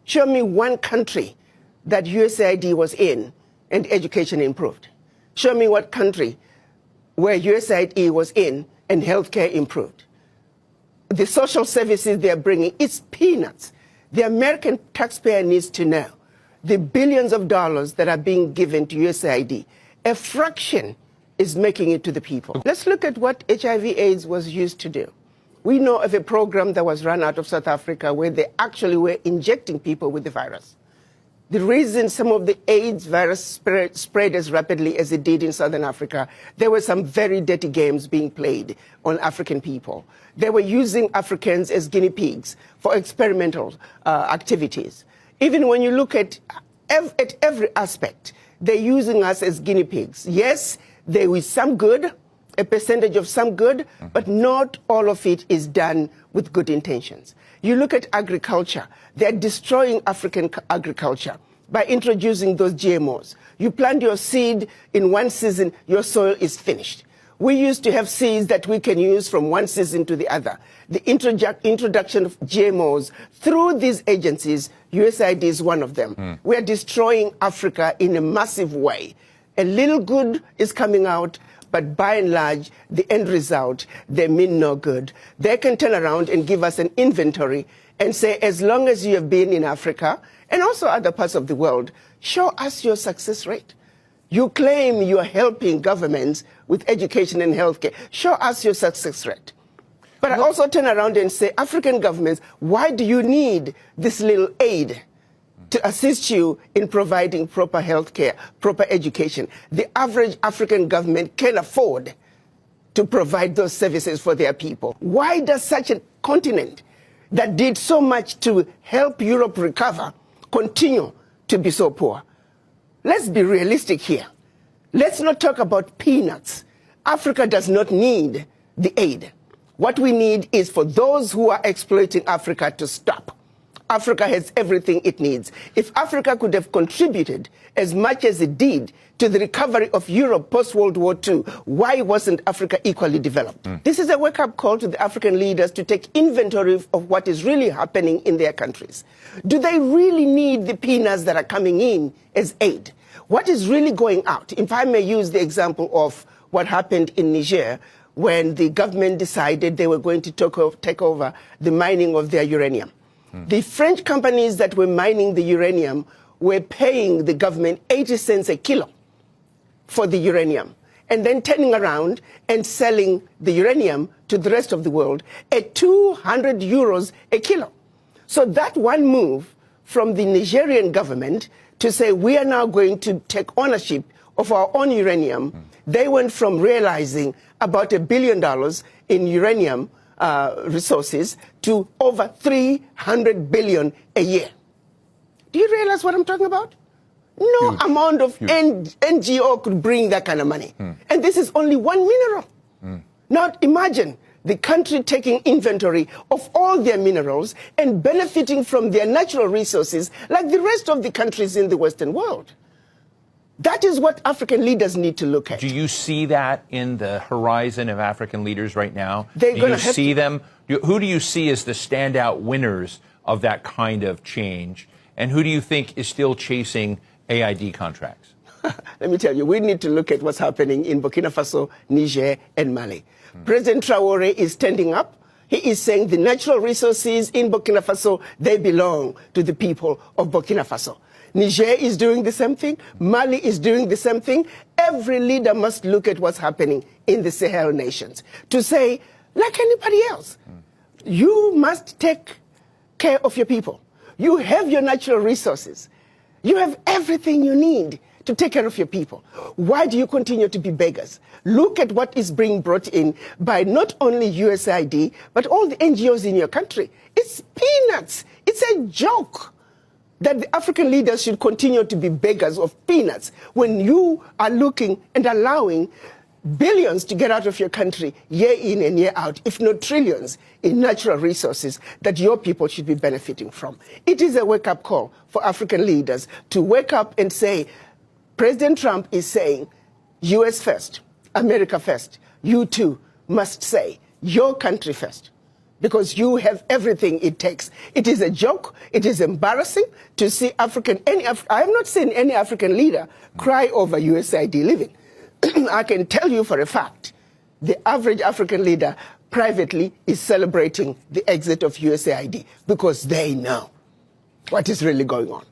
Show me one country that USAID was in and education improved. Show me what country where USAID was in and healthcare improved. The social services they're bringing, it's peanuts. The American taxpayer needs to know the billions of dollars that are being given to USAID, a fraction is making it to the people. Let's look at what HIV/AIDS was used to do. We know of a program that was run out of South Africa where they actually were injecting people with the virus. The reason some of the AIDS virus spread as rapidly as it did in Southern Africa, there were some very dirty games being played on African people. They were using Africans as guinea pigs for experimental activities. Even when you look at every aspect, they're using us as guinea pigs. Yes, there is some good, a percentage of some good, but not all of it is done with good intentions. You look at agriculture, they're destroying African agriculture by introducing those GMOs. You plant your seed in one season, your soil is finished. We used to have seeds that we can use from one season to the other. The introduction of GMOs through these agencies, USAID is one of them. We are destroying Africa in a massive way. A little good is coming out, but by and large, the end result, they mean no good. They can turn around and give us an inventory and say, as long as you have been in Africa and also other parts of the world, show us your success rate. You claim you are helping governments with education and healthcare. Show us your success rate. But I also turn around and say, African governments, why do you need this little aid to assist you in providing proper healthcare, proper education? The average African government can afford to provide those services for their people. Why does such a continent that did so much to help Europe recover continue to be so poor? Let's be realistic here. Let's not talk about peanuts. Africa does not need the aid. What we need is for those who are exploiting Africa to stop. Africa has everything it needs. If Africa could have contributed as much as it did to the recovery of Europe post-World War II, why wasn't Africa equally developed? This is a wake-up call to the African leaders to take inventory of what is really happening in their countries. Do they really need the peanuts that are coming in as aid? What is really going out? If I may use the example of what happened in Niger when the government decided they were going to take over the mining of their uranium. The French companies that were mining the uranium were paying the government 80 cents a kilo for the uranium, and then turning around and selling the uranium to the rest of the world at 200 euros a kilo. So that one move from the Nigerian government to say we are now going to take ownership of our own uranium, they went from realizing about $1 billion in uranium resources to over 300 billion a year. Do you realize what I'm talking about? No amount of NGO could bring that kind of money. And this is only one mineral. Now imagine the country taking inventory of all their minerals and benefiting from their natural resources like the rest of the countries in the Western world. That is what African leaders need to look at. Do you see that in the horizon of African leaders right now? They're do you see them? Who do you see as the standout winners of that kind of change? And who do you think is still chasing AID contracts? Let me tell you, we need to look at what's happening in Burkina Faso, Niger, and Mali. President Traore is standing up. He is saying the natural resources in Burkina Faso, they belong to the people of Burkina Faso. Niger is doing the same thing. Mali is doing the same thing. Every leader must look at what's happening in the Sahel nations to say, like anybody else, you must take care of your people. You have your natural resources. You have everything you need to take care of your people. Why do you continue to be beggars? Look at what is being brought in by not only USAID, but all the NGOs in your country. It's peanuts. It's a joke that the African leaders should continue to be beggars of peanuts when you are looking and allowing billions to get out of your country year in and year out, if not trillions, in natural resources that your people should be benefiting from. It is a wake-up call for African leaders to wake up and say, President Trump is saying, US first, America first. You too must say, your country first. because you have everything it takes. It is a joke. It is embarrassing to see I have not seen any African leader cry over USAID leaving. I can tell you for a fact, the average African leader privately is celebrating the exit of USAID because they know what is really going on.